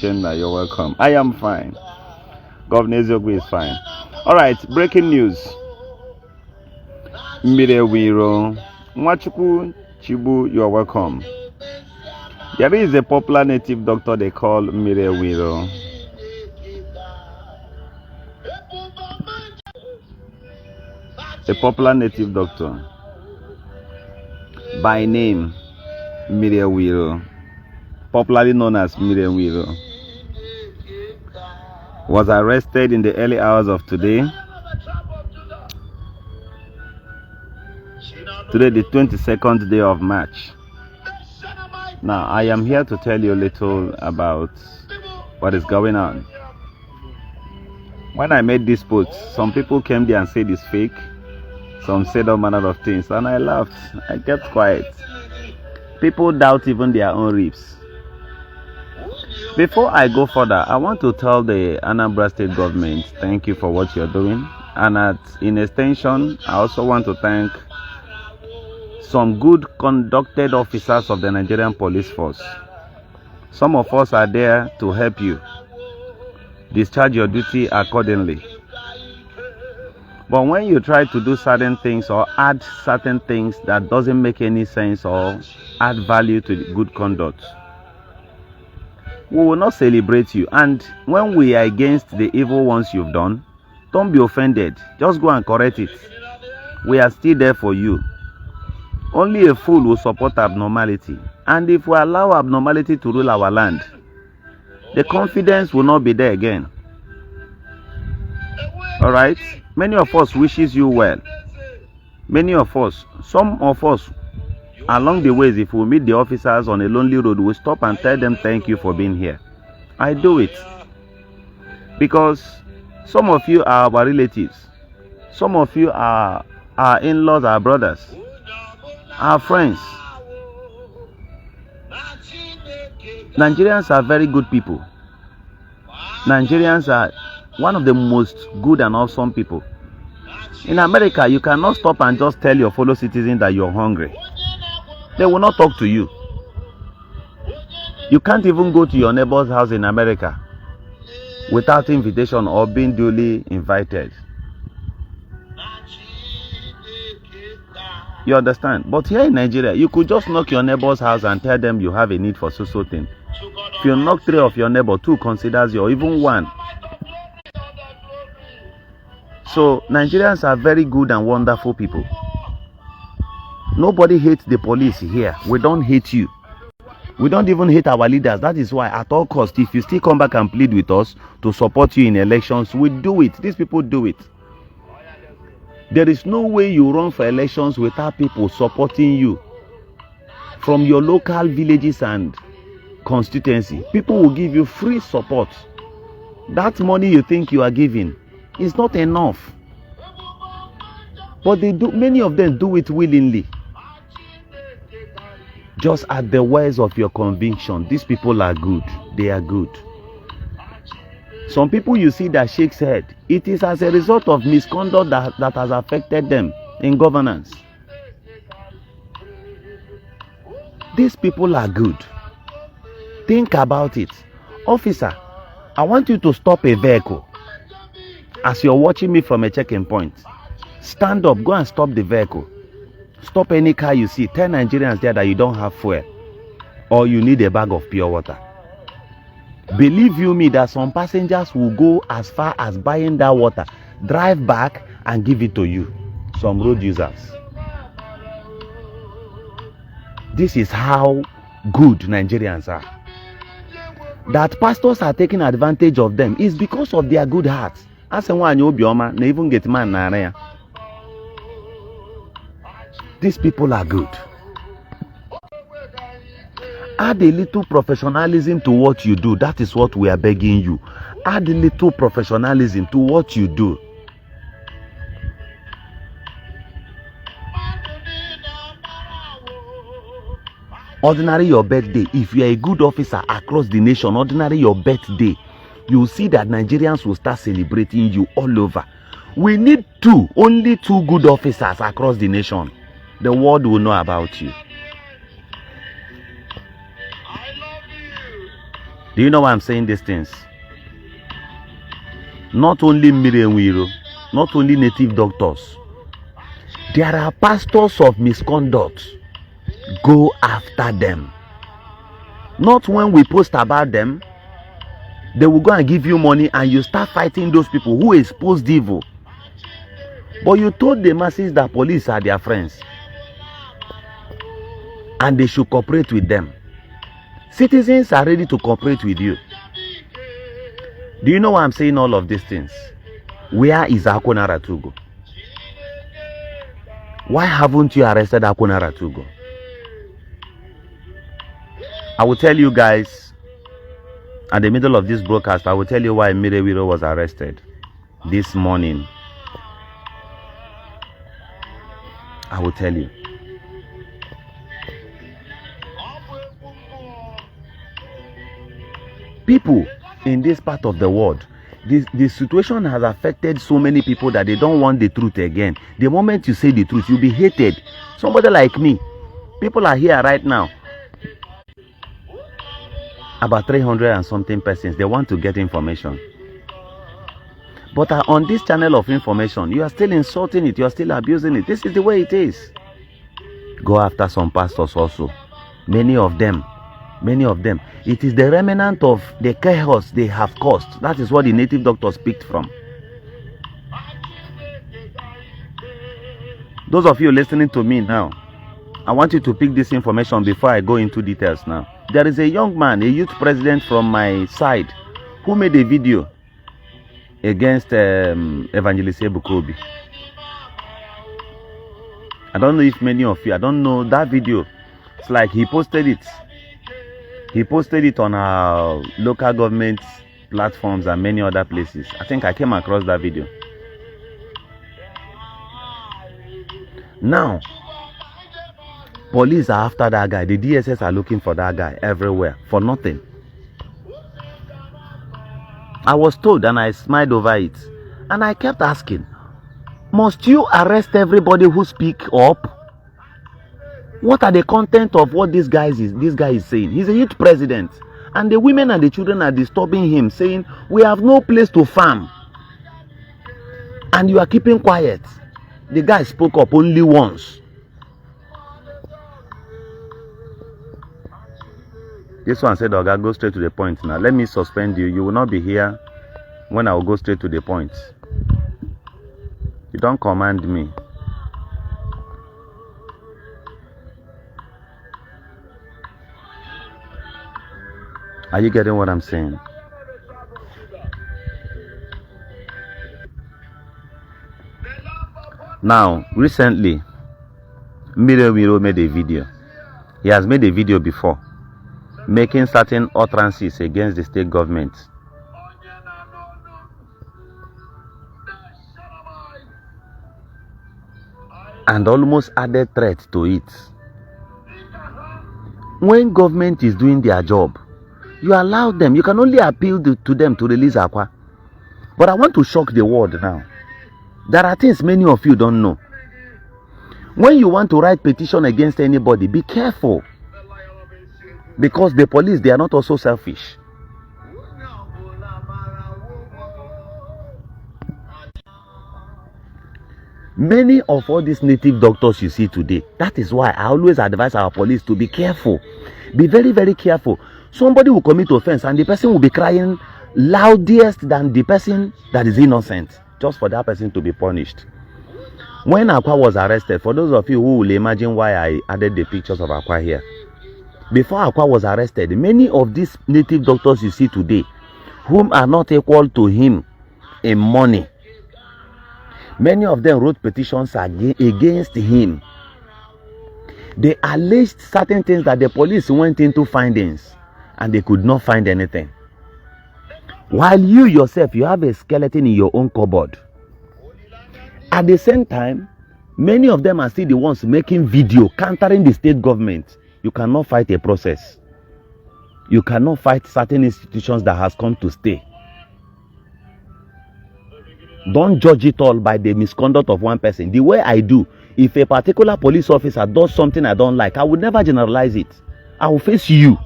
Uchenna, you're welcome. I am fine. Governor Ezeokwu is fine. Alright, breaking news. Nmiri Eweilo, Nwachukwu Chibu, you're welcome. There is a popular native doctor they call Nmiri Eweilo. A popular native doctor by name Nmiri Eweilo, popularly known as Nmiri Eweilo, was arrested in the early hours of today, the 22nd day of March. Now, I am here to tell you a little about what is going on. When I made this post, some people came there and said it's fake. Some said all manner of things, and I laughed. I kept quiet. People doubt even their own ribs. Before I go further, I want to tell the Anambra State government, thank you for what you're doing. And in extension, I also want to thank some good conducted officers of the Nigerian police force. Some of us are there to help you. Discharge your duty accordingly. But when you try to do certain things or add certain things that doesn't make any sense or add value to the good conduct, we will not celebrate you. And when we are against the evil ones you've done, don't be offended. Just go and correct it. We are still there for you. Only a fool will support abnormality. And if we allow abnormality to rule our land, the confidence will not be there again. Alright? Many of us wishes you well. Many of us, some of us, along the ways, if we meet the officers on a lonely road, we stop and tell them thank you for being here. I do it because some of you are our relatives. Some of you are our in-laws, our brothers, our friends. Nigerians are very good people. Nigerians are one of the most good and awesome people. In America, you cannot stop and just tell your fellow citizens that you're hungry. They will not talk to you. You can't even go to your neighbor's house in America without invitation or being duly invited. You understand? But here in Nigeria, you could just knock your neighbor's house and tell them you have a need for so thing. If you knock 3 of your neighbor, 2 considers you, or even 1. So Nigerians are very good and wonderful people. Nobody hates the police here. We don't hate you. We don't even hate our leaders. That is why at all costs, if you still come back and plead with us to support you in elections, we do it. These people do it. There is no way you run for elections without people supporting you from your local villages and constituency. People will give you free support. That money you think you are giving is not enough. But they do. Many of them do it willingly. Just at the words of your conviction. These people are good. They are good. Some people you see that shakes head, it is as a result of misconduct that has affected them in governance. These people are good. Think about it. Officer, I want you to stop a vehicle. As you're watching me from a checking point, stand up, go and stop the vehicle. Stop any car you see. Tell Nigerians there that you don't have fuel or you need a bag of pure water. Believe you me that some passengers will go as far as buying that water, drive back and give it to you. Some road users. This is how good Nigerians are. That pastors are taking advantage of them is because of their good hearts. Ezenwanyi Soballi, they even get man na. These people are good. Add a little professionalism to what you do. That is what we are begging you. Add a little professionalism to what you do. Ordinary your birthday. If you are a good officer across the nation, ordinary your birthday, you will see that Nigerians will start celebrating you all over. We need only two good officers across the nation. The world will know about you. Do you know why I'm saying these things? Not only Nmiri Eweilo, not only native doctors. There are pastors of misconduct. Go after them. Not when we post about them, they will go and give you money and you start fighting those people who exposed evil. But you told the masses that police are their friends and they should cooperate with them. Citizens are ready to cooperate with you. Do you know why I'm saying all of these things? Where is Akonara Tugo? Why haven't you arrested Akonara Tugo? I will tell you guys, at the middle of this broadcast, I will tell you why Nmiri Eweilo was arrested this morning. I will tell you. People in this part of the world, this situation has affected so many people that they don't want the truth again. The moment you say the truth, you'll be hated. Somebody like me, people are here right now. About 300 and something persons, they want to get information. But on this channel of information, you are still insulting it, you are still abusing it. This is the way it is. Go after some pastors also. Many of them. It is the remnant of the chaos they have caused. That is what the native doctors picked from. Those of you listening to me now, I want you to pick this information before I go into details now. There is a young man, a youth president from my side, who made a video against Evangelist Ebukobi. I don't know if many of you, I don't know that video. It's like he posted it. He posted it on our local government platforms and many other places. I think I came across that video. Now, police are after that guy. The DSS are looking for that guy everywhere for nothing. I was told and I smiled over it. And I kept asking, must you arrest everybody who speak up? What are the content of what this guy is saying? He's a youth president. And the women and the children are disturbing him, saying, we have no place to farm. And you are keeping quiet. The guy spoke up only once. This one said, Oga, go straight to the point now. Let me suspend you. You will not be here when I will go straight to the point. You don't command me. Are you getting what I'm saying? Now, recently, Nmiri Eweilo made a video. He has made a video before, making certain utterances against the state government. And almost added threat to it. When government is doing their job, you allow them. You can only appeal to them to release Akwa. But I want to shock the world now. There are things many of you don't know. When you want to write petition against anybody, be careful. Because the police, they are not also selfish. Many of all these native doctors you see today, that is why I always advise our police to be careful. Be very, very careful. Somebody will commit offense and the person will be crying loudest than the person that is innocent, just for that person to be punished. When Akwa was arrested, for those of you who will imagine why I added the pictures of Akwa here, before Akwa was arrested, many of these native doctors you see today, whom are not equal to him in money, many of them wrote petitions against him. They alleged certain things that the police went into findings and they could not find anything. While you yourself, you have a skeleton in your own cupboard. At the same time, many of them are still the ones making video countering the state government. You cannot fight a process. You cannot fight certain institutions that has come to stay. Don't judge it all by the misconduct of one person. The way I do, if a particular police officer does something I don't like, I would never generalize it. I will face you.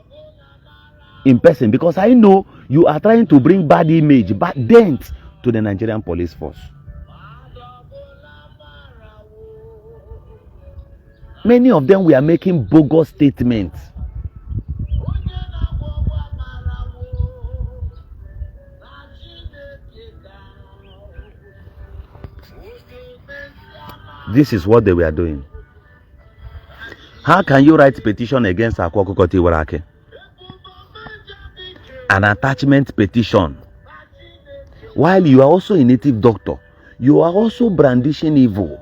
in person, because I know you are trying to bring bad image, bad dent to the Nigerian police force. Many of them were making bogus statements. This is what they were doing. How can you write petition against Akwakukoti Warake? An attachment petition. While you are also a native doctor, you are also brandishing evil.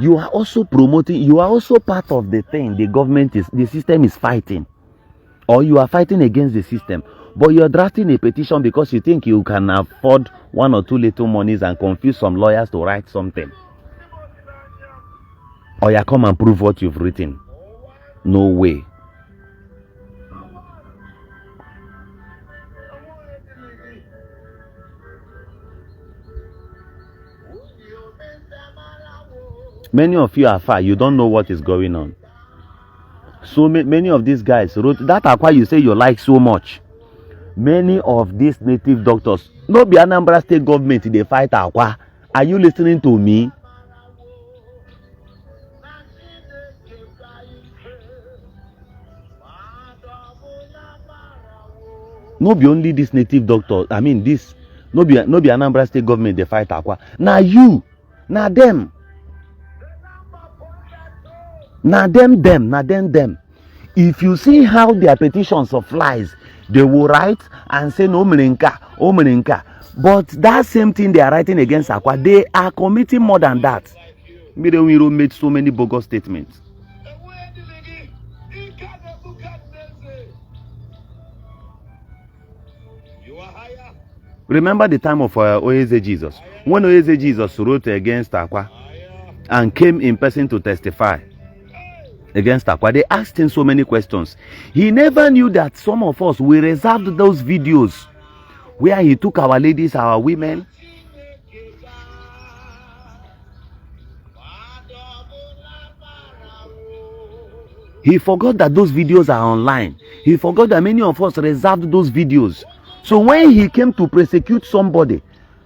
You are also promoting, you are also part of the thing the system is fighting. Or you are fighting against the system. But you are drafting a petition because you think you can afford 1 or 2 little monies and confuse some lawyers to write something. Or you come and prove what you've written. No way. Many of you are far. You don't know what is going on. So many of these guys wrote that. Are why you say you like so much. Many of these native doctors, no be Anambra State government, they fight Akwa. Are you listening to me? No be only this native doctor. I mean this. No be Anambra State government, they fight Akwa. Now you, now them. Now them. If you see how their petitions of lies, they will write and say no meninka. But that same thing they are writing against Akwa, they are committing more than that. Nmiri Eweilo made so many bogus statements. Remember the time of Oeze Jesus. When Oeze Jesus wrote against Akwa and came in person to testify against Akwa, they asked him so many questions. He never knew that some of us, we reserved those videos where he took our ladies, our women. He forgot that those videos are online. He forgot that many of us reserved those videos. So when he came to prosecute somebody,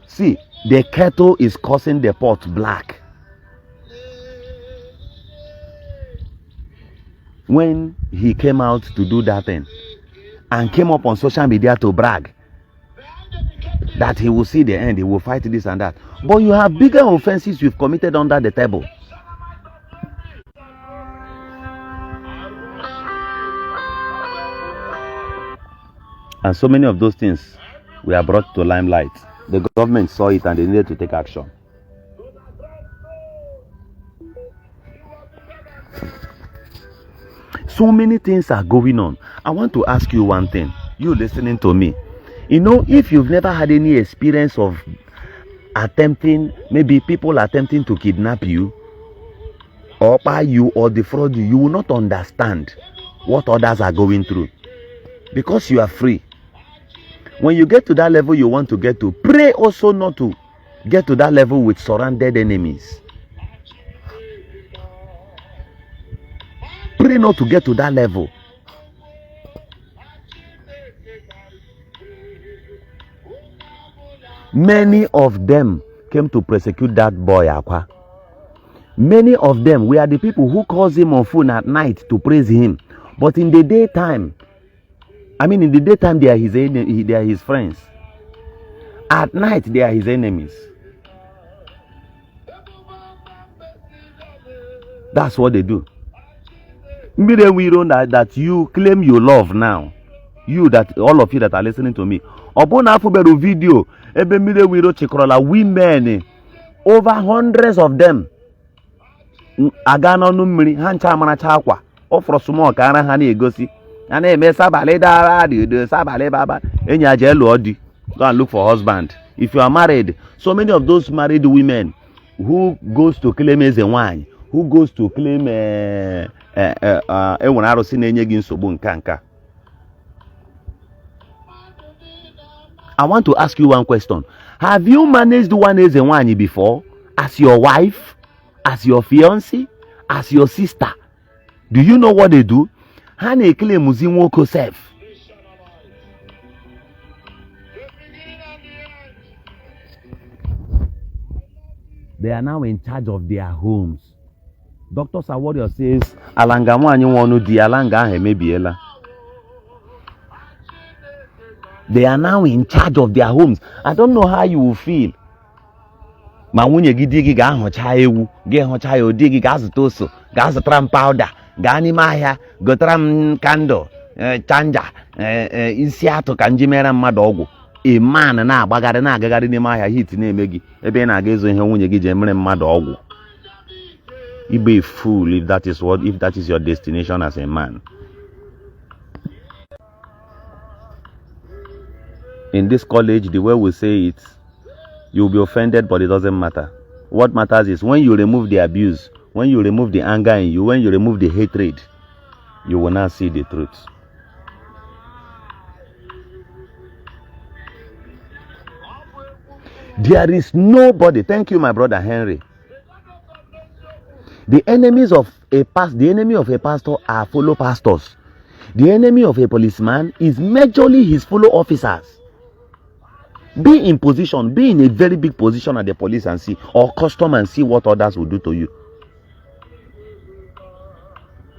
see, the kettle is causing the pot black. When he came out to do that thing and came up on social media to brag that he will see the end, he will fight this and that. But you have bigger offenses you've committed under the table. And so many of those things were brought to limelight. The government saw it and they needed to take action. So many things are going on. I want to ask you one thing. You listening to me. You know, if you've never had any experience of maybe people attempting to kidnap you, or buy you, or defraud you, you will not understand what others are going through. Because you are free. When you get to that level you want to get to, pray also not to get to that level with surrounded enemies. Pray not to get to that level. Many of them came to prosecute that boy Akwa. Many of them were the people who calls him on phone at night to praise him. But in the daytime, they are they are his friends. At night, they are his enemies. That's what they do. Nmiri Eweilo that you claim you love now. All of you that are listening to me. Obona Afubero video, ebe Nmiri Eweilo chikrola women, over hundreds of them. Agano Nmiri, hancha amaracha akwa. Ofro sumo ka ara ha na egosi. And eme sabale dara do sabale baba. Enya jelu odi. Go and look for husband. If you are married, so many of those married women who goes to claim Ezenwanyi, who goes to claim Ewenaro na-enye gị nsogbu nka. I want to ask you one question. Have you managed one Ezenwanyi before? As your wife? As your fiancé? As your sister? Do you know what they do? Hane claim Muzinwoko self. They are now in charge of their homes. Dr. Sawario says, Alangamwanyi wonu di alanga hemebiela. They are now in charge of their homes. I don't know how you will feel. Ma nwunye gị di gị ga-ahụcha ewu, ga-ehụcha ya odi gị ga-azụta oso, ga-azụtara m powder, gaa n'ime ahịa, gotara m candle, chanja, isi atụ ka nji mere mmadụ ọgwụ. A man na-agbagharị na-agagharị n'ime ahịa hit na-eme gị ebe ị na-aga ịzụ ihe nwunye gị ji emere mmadụ ọgwụ. You be a fool if that is your destination as a man. In this college, the way we say it, you'll be offended, but it doesn't matter. What matters is when you remove the abuse, when you remove the anger in you, when you remove the hatred, you will now see the truth. There is nobody. Thank you, my brother Henry. The enemies of a pastor are fellow pastors. The enemy of a policeman is majorly his fellow officers. Be in position, be in a very big position at the police and see, or custom and see what others will do to you.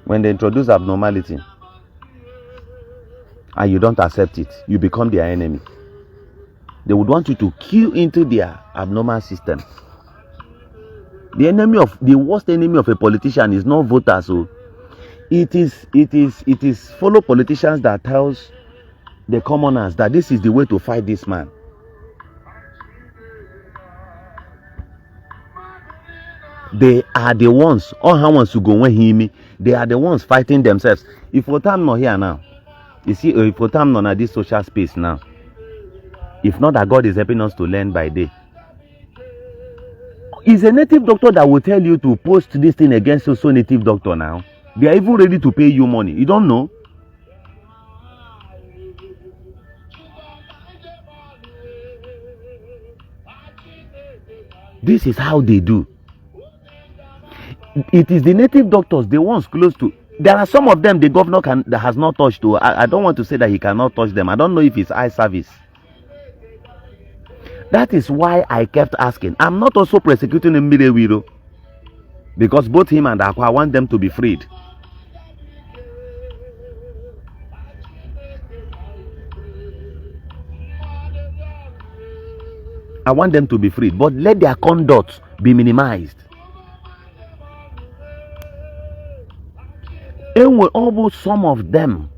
When they introduce abnormality and you don't accept it, you become their enemy. They would want you to queue into their abnormal system. The worst enemy of a politician is not voters. So it is fellow politicians that tells the commoners that this is the way to fight this man. They are the ones, all how wants to go when he they are the ones fighting themselves. If Otam not here now, you see, if Otam not at this social space now, if not that God is helping us to learn by day. Is a native doctor that will tell you to post this thing against also native doctor now. They are even ready to pay you money. You don't know? This is how they do. It is the native doctors, the ones close to. There are some of them the governor that has not touched. To. I don't want to say that he cannot touch them. I don't know if it's eye service. That is why I kept asking. I'm not also persecuting Nmiri Eweilo, because both him and Akwa want them to be freed. I want them to be freed, but let their conduct be minimized. And almost some of them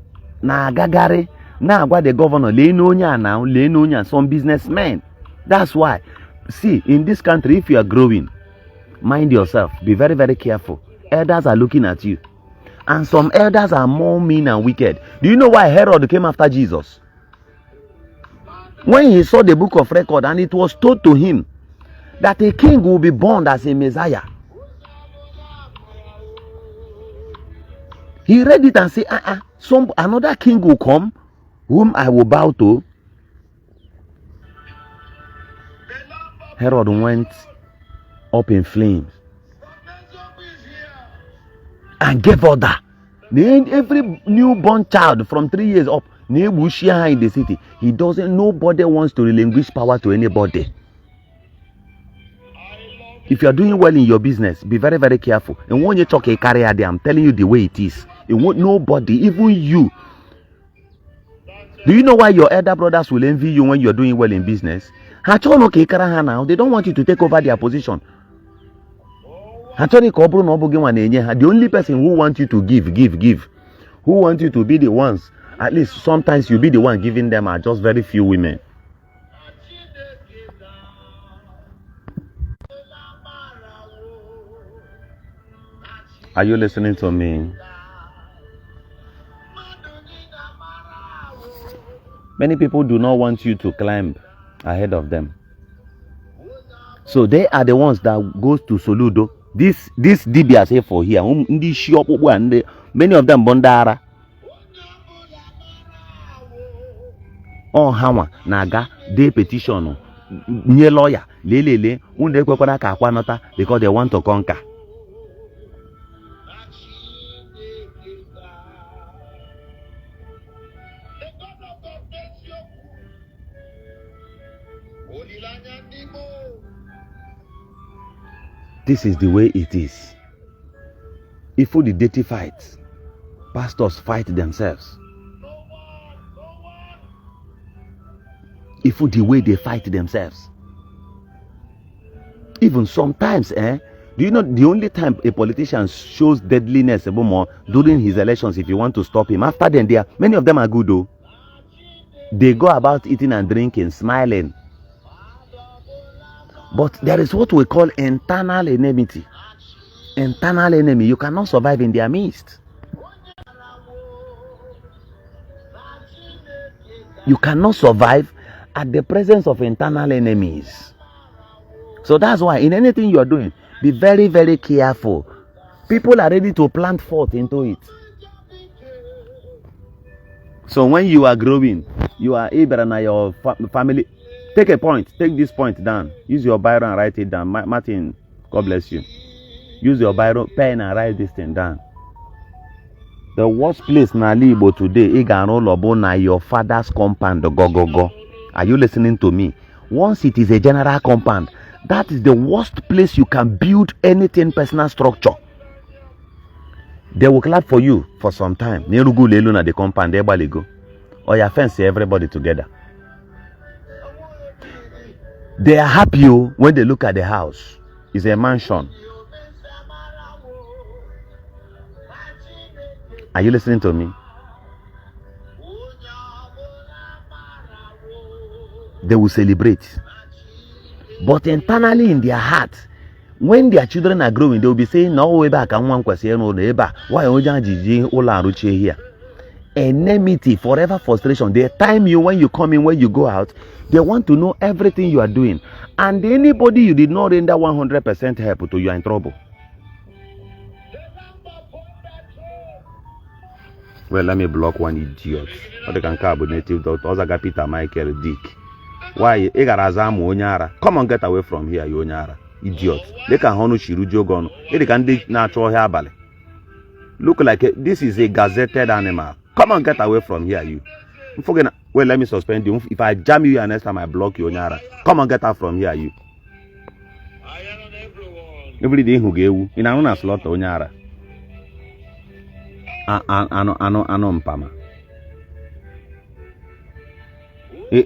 na gagare na agwa the governor lenonya now lenonya some businessmen. That's why, see, in this country, if you are growing, mind yourself. Be very, very careful. Elders are looking at you. And some elders are more mean and wicked. Do you know why Herod came after Jesus? When he saw the book of record and it was told to him that a king will be born as a Messiah. He read it and said, another king will come whom I will bow to. Herod went up in flames and gave order. Every newborn child from 3 years up, in the city, nobody wants to relinquish power to anybody. If you are doing well in your business, be very, very careful. And when you talk a career there, I'm telling you the way it is. It won't nobody, even you. Do you know why your elder brothers will envy you when you're doing well in business? They don't want you to take over their position. The only person who wants you to give, who wants you to be the ones, at least sometimes you be the one giving them, are just very few women. Are you listening to me? Many people do not want you to climb ahead of them. So they are the ones that goes to Soludo. This DBS here for here. Many of them bondara. Oh hawa naga they petition nye lawyer lelele unde kwekwana ka akwanota because they want to conquer. This is the way it is. If the deity fights, pastors fight themselves. If the way they fight themselves. Even sometimes, do you know the only time a politician shows deadliness during his elections, if you want to stop him? After then, many of them are good though. They go about eating and drinking, smiling. But there is what we call internal enmity. Internal enemy. You cannot survive in their midst. You cannot survive at the presence of internal enemies. So that's why in anything you are doing, be very, very careful. People are ready to plant forth into it. So when you are growing, you are able and your family. Take a point. Take this point down. Use your biro and write it down. Martin, God bless you. Use your biro, pen and write this thing down. The worst place in Ala Igbo today, na your father's compound, go. Are you listening to me? Once it is a general compound, that is the worst place you can build anything personal structure. They will clap for you for some time. Nerugu lelu na the compound, everybody go. Or your fence everybody together. They are happy when they look at the house. It's a mansion. Are you listening to me? They will celebrate. But internally in their heart, when their children are growing, they will be saying, no, way back, I want to why here? Enmity, forever frustration. They time you when you come in, when you go out, they want to know everything you are doing. And anybody you did not render 100% help to, you are in trouble. Well, let me block one idiot. What they can call native doctor, Saga Peter Michael Dick. Why? Come on, get away from here, you Onyara. Idiot. They can honu shirujo gono. They can dig natural herbal. Look like this is a gazetted animal. Come on, get away from here, you. Well, let me suspend you. If I jam you and next time I block you, Onyara. Come on, get out from here, you. Every day who gave you in a slaughter, Onyara. Ano mpama. I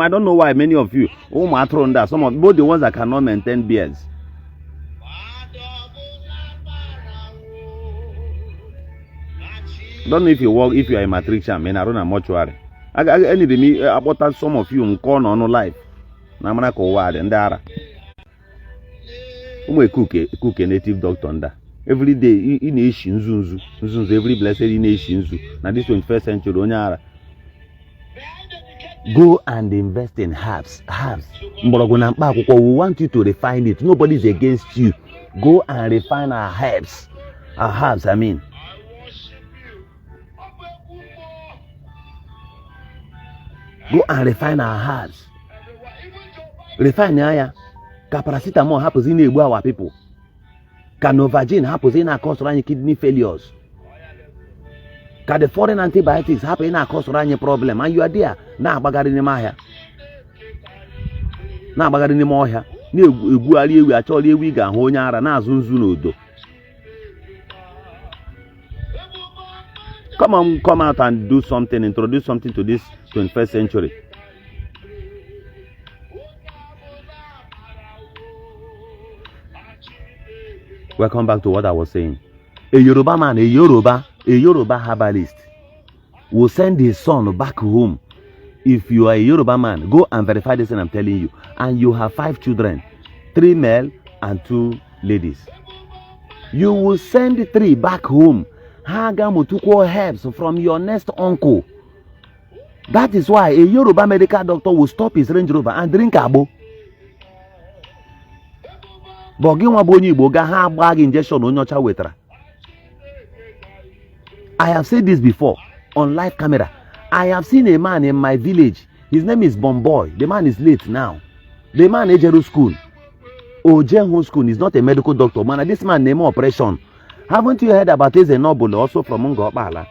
don't know why many of you, some of both the ones that cannot maintain beards. Don't know if you work, if you are a matrician, man, I don't know mortuary. I need me about some of you on no life. Namana ko wad and dara. Cook a native doctor under. Every day in a shinzu, every blessed in a shinzu. Now this 21st century, Onyara. Go and invest in herbs. We want you to refine it. Nobody is against you. Go and refine our herbs. Our herbs, I mean. Go and refine our herbs. Refine ya. Paracetamol happens in our people. Canovagin happens in our cause kidney failures. The foreign antibiotics happen in our cause problem, and you are there. Now bagari ni mahia. Now bagari ni mohia. Ni eguali we actually we ga honyara na azunzu nodo. Come out and do something, introduce something to this 21st century. Welcome back to what I was saying. A Yoruba man, a Yoruba herbalist will send his son back home. If you are a Yoruba man, go and verify this thing I'm telling you. And you have 5 children, 3 male and 2 ladies. You will send 3 back home. Hagamutuko herbs from your next uncle. That is why a Yoruba medical doctor will stop his Range Rover and drink abo. I have said this before on live camera. I have seen a man in my village. His name is Bomboy. The man is late now. The man Ejeru school. Ojenhu school is not a medical doctor. Man, this man name operation. Haven't you heard about Ezenwanyi also from Ala?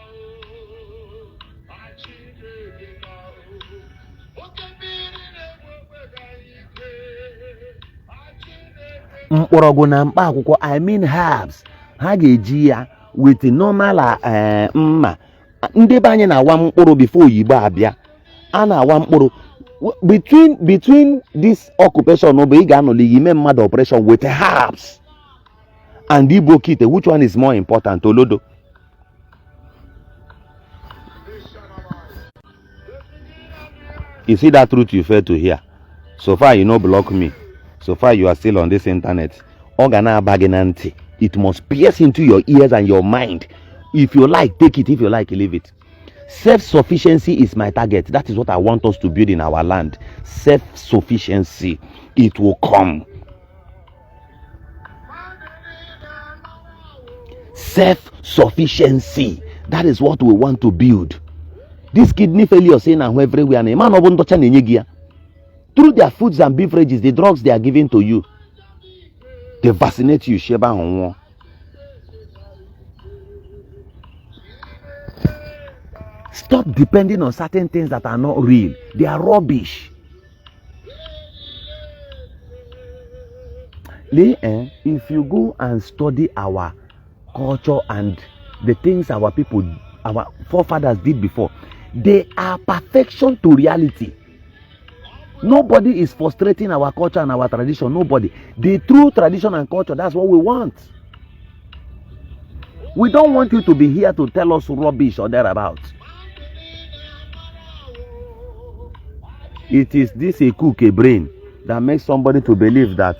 mkpọrọgwụ na mkpa akwụkwọ, I mean herbs, ha ga-eji ya with normal mma. Ndị be anyị na-awa mkpụrụ before oyibo abịa. A na-awa mkpụrụ between this occupation bụ ị ga-anọli ime mmadụ operation with herbs and Igbo kite. Which one is more important? Olodo. You see that truth you fail to hear. So far you no block me. So far you are still on this internet. Organa baginanti. It must pierce into your ears and your mind. If you like, take it. If you like, leave it. Self-sufficiency is my target. That is what I want us to build in our land. Self-sufficiency. It will come. Self-sufficiency. That is what we want to build. This kidney failure saying now everywhere. Through their foods and beverages, the drugs they are giving to you, they vaccinate you. Sheba. Stop depending on certain things that are not real. They are rubbish. If you go and study our culture and the things our people, our forefathers did before, they are perfection to reality. Nobody is frustrating our culture and our tradition. Nobody. The true tradition and culture, that's what we want. We don't want you to be here to tell us rubbish or thereabouts. It is this a cook, a brain, that makes somebody to believe that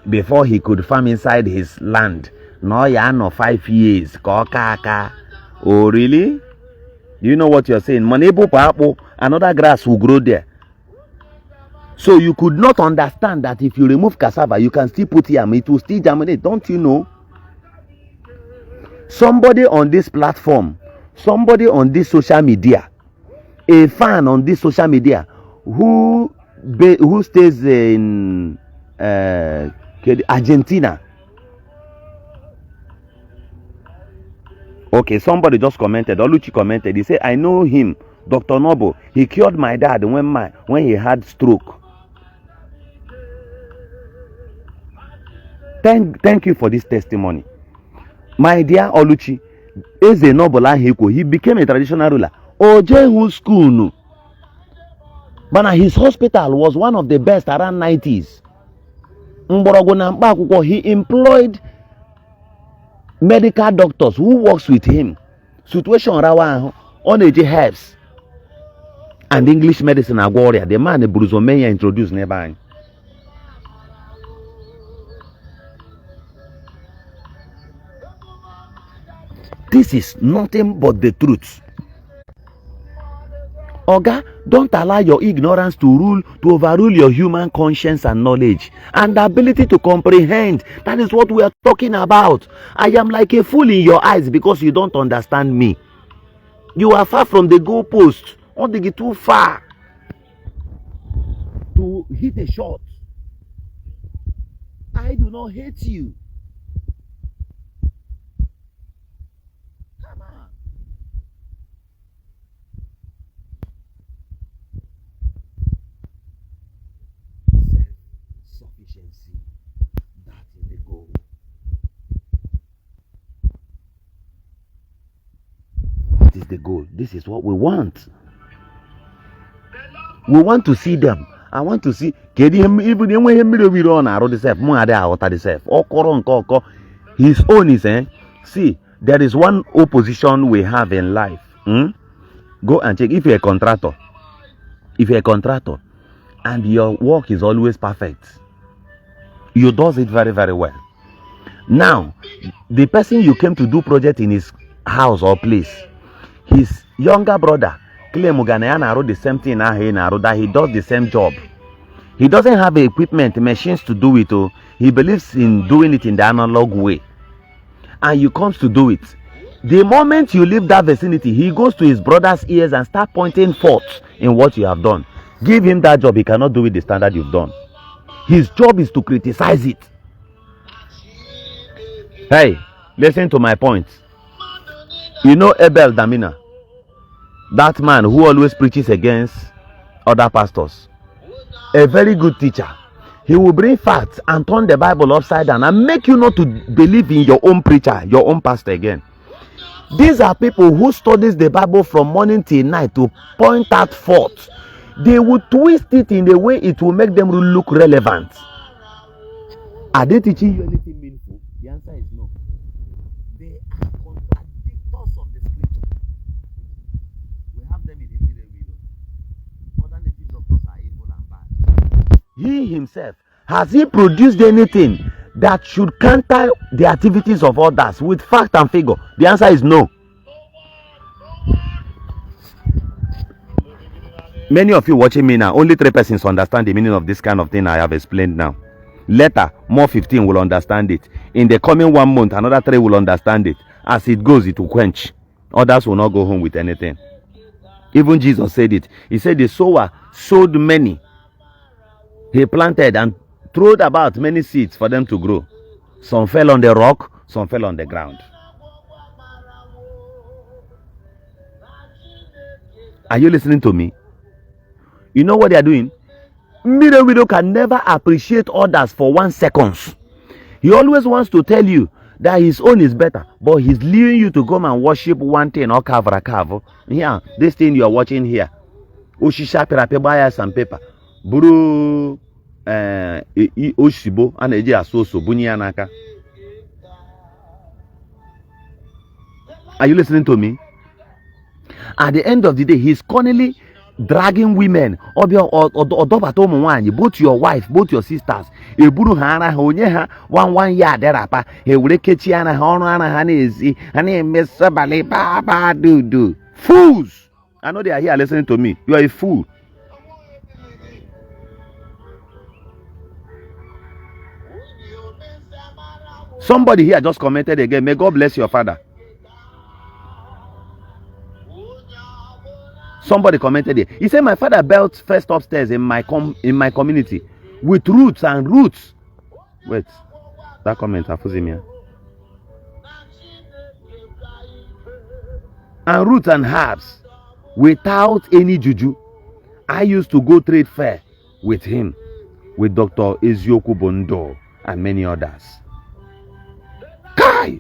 before he could farm inside his land, no, 5 years. Oh, really? Do you know what you're saying? Another grass will grow there. So you could not understand that if you remove cassava, you can still put yam. It will still germinate. Don't you know? Somebody on this platform, somebody on this social media, a fan on this social media who stays in Argentina. Okay, somebody just commented. Oluchi commented. He said, I know him, Dr. Nobo. He cured my dad when he had stroke. Thank you for this testimony. My dear Oluchi, Ezenwanyi, he became a traditional ruler. Ojehu school. But his hospital was one of the best around 90s. He employed medical doctors who works with him. Situation rawa on herbs and English medicine agwaria. The man Bruzomenya introduced nearby. This is nothing but the truth. Oga, don't allow your ignorance to overrule your human conscience and knowledge and the ability to comprehend. That is what we are talking about. I am like a fool in your eyes because you don't understand me. You are far from the goalpost. Or they get too far to hit a shot. I do not hate you. Come on. Self-sufficiency. That is the goal. That is the goal. This is what we want. We want to see them. I want to see even his own is see, there is one opposition we have in life. Go and check. If you're a contractor and your work is always perfect, you does it very, very well. Now, the person you came to do project in his house or place, his younger brother claim the same thing that he does the same job. He doesn't have equipment, machines to do it. He believes in doing it in the analog way. And you come to do it. The moment you leave that vicinity, he goes to his brother's ears and start pointing faults in what you have done. Give him that job, he cannot do it the standard you've done. His job is to criticize it. Hey, listen to my point. You know Abel Damina? That man who always preaches against other pastors. A very good teacher. He will bring facts and turn the Bible upside down and make you not to believe in your own preacher, your own pastor again. These are people who studies the Bible from morning till night to point out faults. They will twist it in a way it will make them look relevant. Are they teaching you anything meaningful? The answer is no. They are contradictors of the scripture. We have them in Nmiri Eweilo. Other native doctors are evil and bad. He himself, has he produced anything that should counter the activities of others with fact and figure? The answer is no. Many of you watching me now, only 3 persons understand the meaning of this kind of thing I have explained now. Later, more 15 will understand it. In the coming 1 month, another 3 will understand it. As it goes, it will quench. Others will not go home with anything. Even Jesus said it. He said the sower sowed many. He planted and throwed about many seeds for them to grow. Some fell on the rock, some fell on the ground. Are you listening to me? You know what they are doing? Nmiri Eweilo can never appreciate others for 1 second. He always wants to tell you that his own is better, but he's leaving you to come and worship one thing or carve a carve. Yeah, this thing you are watching here. Oshisha perape some paper. Buru oshibo aneji asoso bunyanaka. Are you listening to me? At the end of the day, he's cunningly dragging women, both your wife, both your sisters. Eburu hana honye ha 1 year derapa. He will kechi ana hono ana hanezi. Ani mesabale baba do. Fools! I know they are here listening to me. You are a fool. Somebody here just commented again. May God bless your father. Somebody commented it. He said, my father built first upstairs in my community with roots and roots. Wait, that comment, Afuzimia. And roots and herbs without any juju. I used to go trade fair with him, with Dr. Ezioku Bondo and many others. Kai!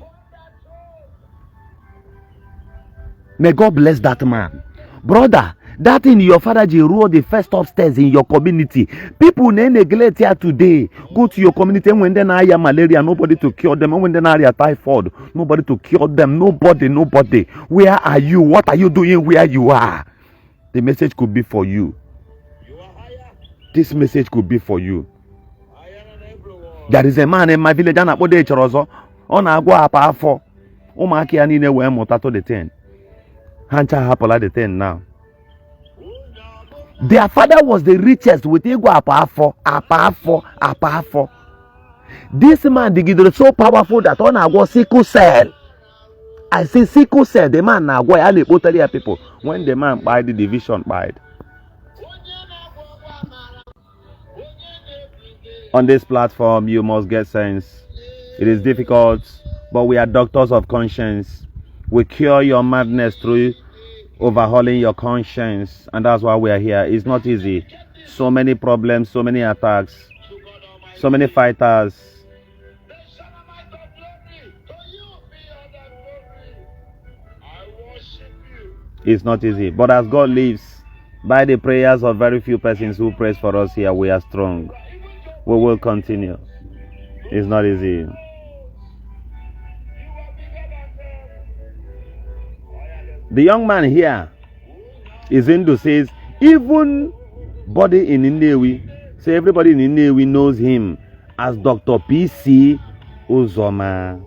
May God bless that man. Brother, that in your father ruled the first upstairs in your community. People neglect here today. Go to your community when they have malaria, nobody to cure them. When they have typhoid, nobody to cure them. Nobody. Where are you? What are you doing where you are? The message could be for you. This message could be for you. There is a man in my village. On a apa for. Umaki anine we motato the 10. Hancha hapola the 10 now. Their father was the richest with Igbo apafo. This man is so powerful that on a sickle cell. I say sickle cell, the man now go and tell people when the man buy the division buy. On this platform, you must get sense. It is difficult, but we are doctors of conscience. We cure your madness through overhauling your conscience, and that's why we are here. It's not easy. So many problems, so many attacks, so many fighters. It's not easy, but as God lives, by the prayers of very few persons who prays for us here, we are strong. We will continue. It's not easy. The young man here is into says, even body in Nnewi, say everybody in Nnewi knows him as Dr. P.C. Uzoma.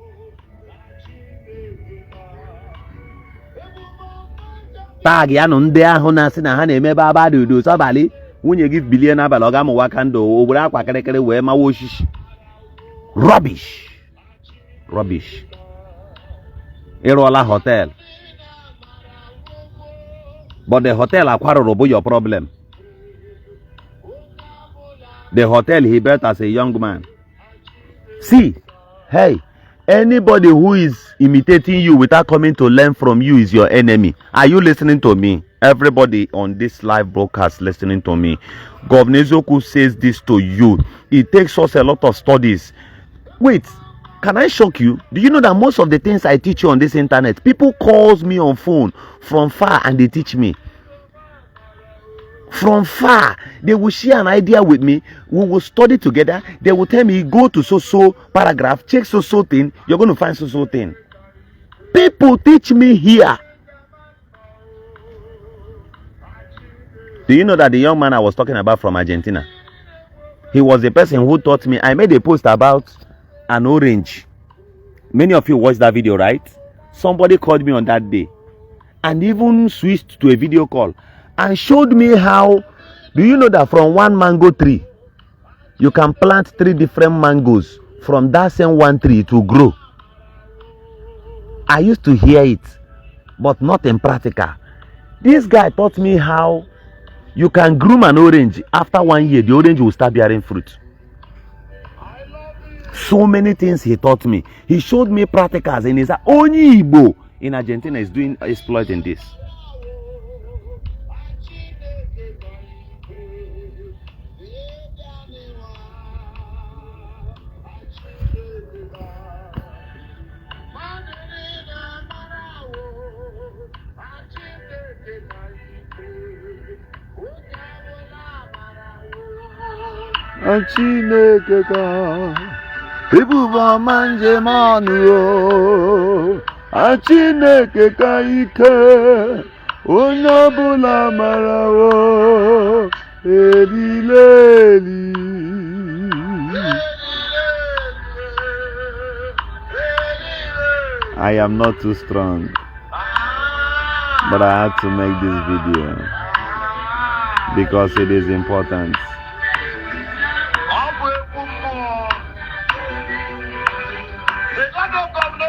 Tag yano nde ahụ na sị na ha na-eme baba dudu Soballi nwunye give billion abalị ọ ga-amụwa kando ogbere akwa kerekere wee mawa oshishi. Rubbish. Ịrụọla hotel. But the hotel akwarụrụ bụ your problem. The hotel he built as a young man. See, hey, anybody who is imitating you without coming to learn from you is your enemy. Are you listening to me? Everybody on this live broadcast listening to me. Governor Ezeoku says this to you. It takes us a lot of studies. Wait, can I shock you? Do you know that most of the things I teach you on this internet, people calls me on phone from far and they teach me. From far, they will share an idea with me. We will study together. They will tell me, go to so paragraph, check so thing. You're going to find so thing. People teach me here. Do you know that the young man I was talking about from Argentina, he was the person who taught me. I made a post about an orange. Many of you watched that video, right? Somebody called me on that day and even switched to a video call and showed me how. Do you know that from one mango tree, you can plant 3 different mangoes from that same one tree to grow? I used to hear it, but not in practical. This guy taught me how you can groom an orange. After 1 year, the orange will start bearing fruit. So many things he taught me. He showed me practicals, and he said, only Igbo in Argentina is doing exploiting this. Ibuba manje manu Achineke ka ike onye ọbụla mara o elileli. I am not too strong, but I had to make this video because it is important.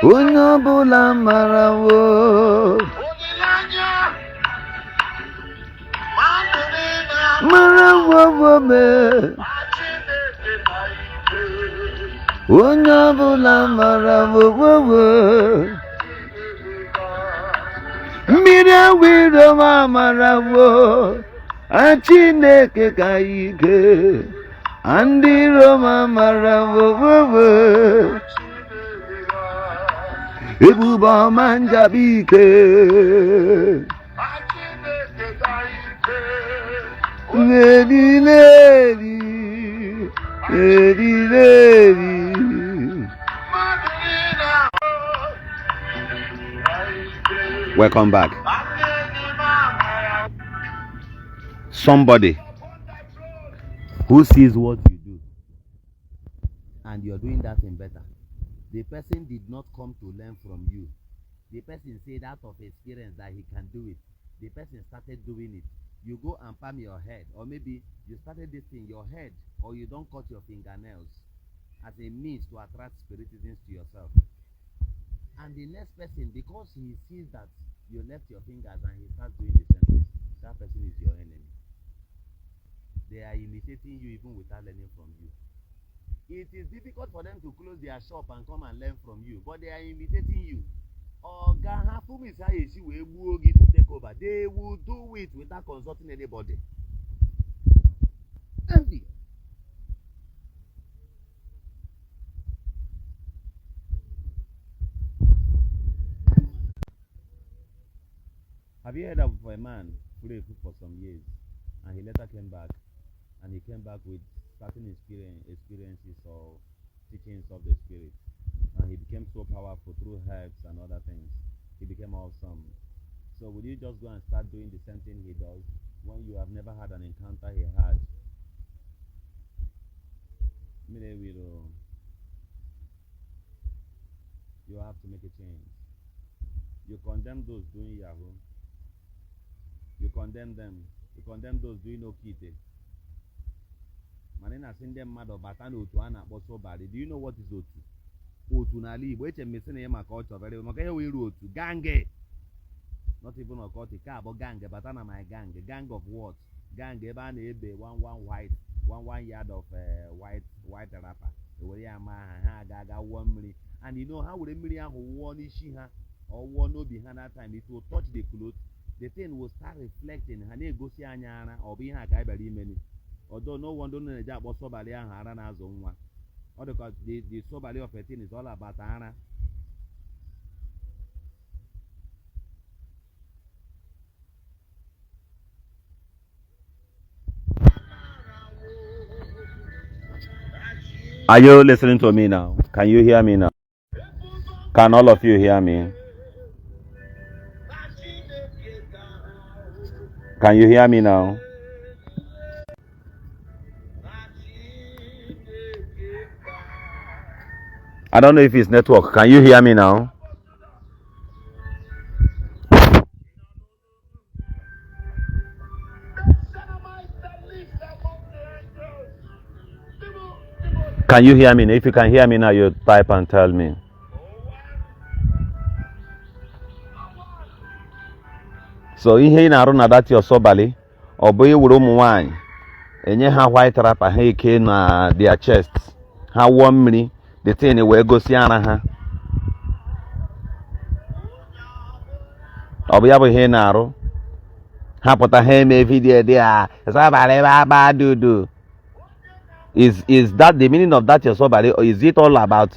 Onye ọbụla mara wo mara wo me. Onye ọbụla mara wo Nmiri Eweilo mara wo Chineke ka ike ndị Roma mara wo Ebuba manjabike lady lady lady lady. Welcome back. Somebody who sees what you do and you're doing that thing better. The person did not come to learn from you. The person said out of experience that he can do it. The person started doing it. You go and palm your head, or maybe you started this thing, your head, or you don't cut your fingernails as a means to attract spiritisms to yourself. And the next person, because he sees that you left your fingers and he starts doing the same thing, that person is your enemy. They are imitating you even without learning from you. It is difficult for them to close their shop and come and learn from you, but they are imitating you. To take over. They will do it without consulting anybody. Envy. Have you heard of a man who prayed for some years and he later came back, and he came back with certain experiences or teachings of the spirit, and he became so powerful through herbs and other things? He became awesome. So would you just go and start doing the same thing he does when you have never had an encounter he had? Nmiri Eweilo, you have to make a change. You condemn those doing Yahoo. You condemn them. You condemn those doing Okite. Manina send them mad about an Otu and so bad. Do you know what is Otu? Otu na Ala Igbo. Which is missing in my culture very well. We Otu. Gange. Not even a culture, but gange. But I'm my gang. Gang of what? Gang. One white. One yard of white rapper. and you know how would Nmiri won Ishiha or won Obi that time, it will touch the clothes, the thing will start reflecting Hane Gosi Anyana or being a guy by many. Although no one don't know the job was Soballi and Harana Zonwa. Or because the Soballi of a thing is all about Hana. Are you listening to me now? Can you hear me now? Can all of you hear me? Can you hear me now? I don't know if it's network. Can you hear me now? Can you hear me? If you can hear me now, you type and tell me. So ihe na arụ na that your Soballi ọ bụ iwuru ụmụ nwanyị enye ha white wrapper ha eke na their chest ha wụọ mmiri the thing wee gosi ara ha ọ bụ ya bụ ihe na arụ ha pụta ha eme video dị a Soballi baba dudu. Is that the meaning of that your Soballi, or is it all about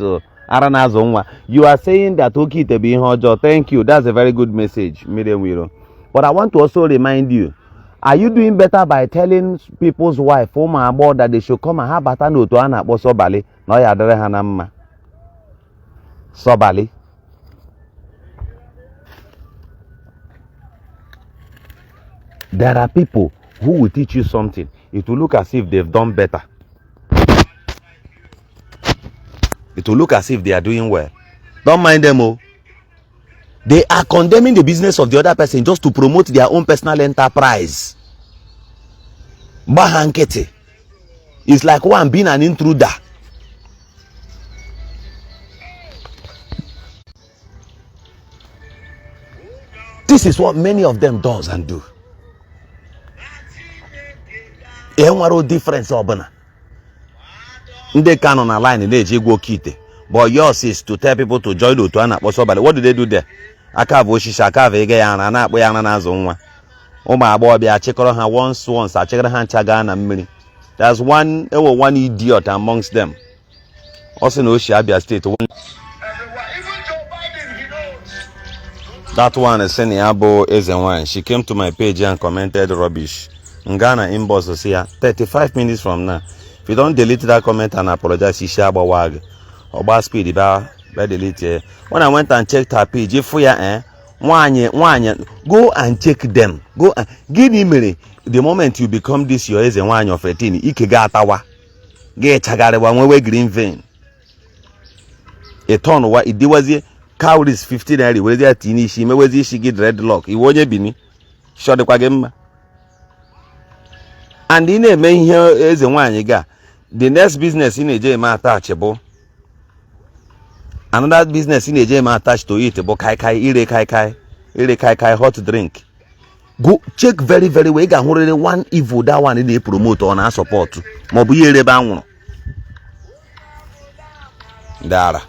Arana Zonwa? You are saying that okay to be hojo. Thank you. That's a very good message, Nmiri Eweilo. But I want to also remind you, are you doing better by telling people's wife, oh my boy, that they should come and have a no to Anna Soballi? No, ya dere hanama. Soballi. There are people who will teach you something. It will look as if they've done better. It will look as if they are doing well. Don't mind them, oh. They are condemning the business of the other person just to promote their own personal enterprise. Bahankete. It's like one being an intruder. This is what many of them does and do. Enwaro difference obana. They can on a line in the kite. But yours is to tell people to join the Tuana Soballi. What do they do there? Akavoshisha Kavega and Anapoyana Zonwa. Oh my boy, I check on her once, I check her hand Chagan and Mini. There's one idiot amongst them. Also no Shabia State. That one is saying Abo Ezenwanyi. She came to my page and commented rubbish. Ngana inbox was here 35 minutes from now. If you don't delete that comment and apologize, she share about wag or bar speed about delete it. When I went and checked her page, if we are go and check them. Go and give me the moment you become this your Ezenwanyi of 18. Ikegatawa get chagare one way green vein. A ton of what it was a cow is 15 early. Where they are teeny, she may she get red lock. It won't be shot the quagem. And in a main here is a one you got. The next business in a jam attachable. Another business in a jam attached to it, but kai hot drink. Go check very, very well. Already one evil that one in the promote on our support. Mobu Dara.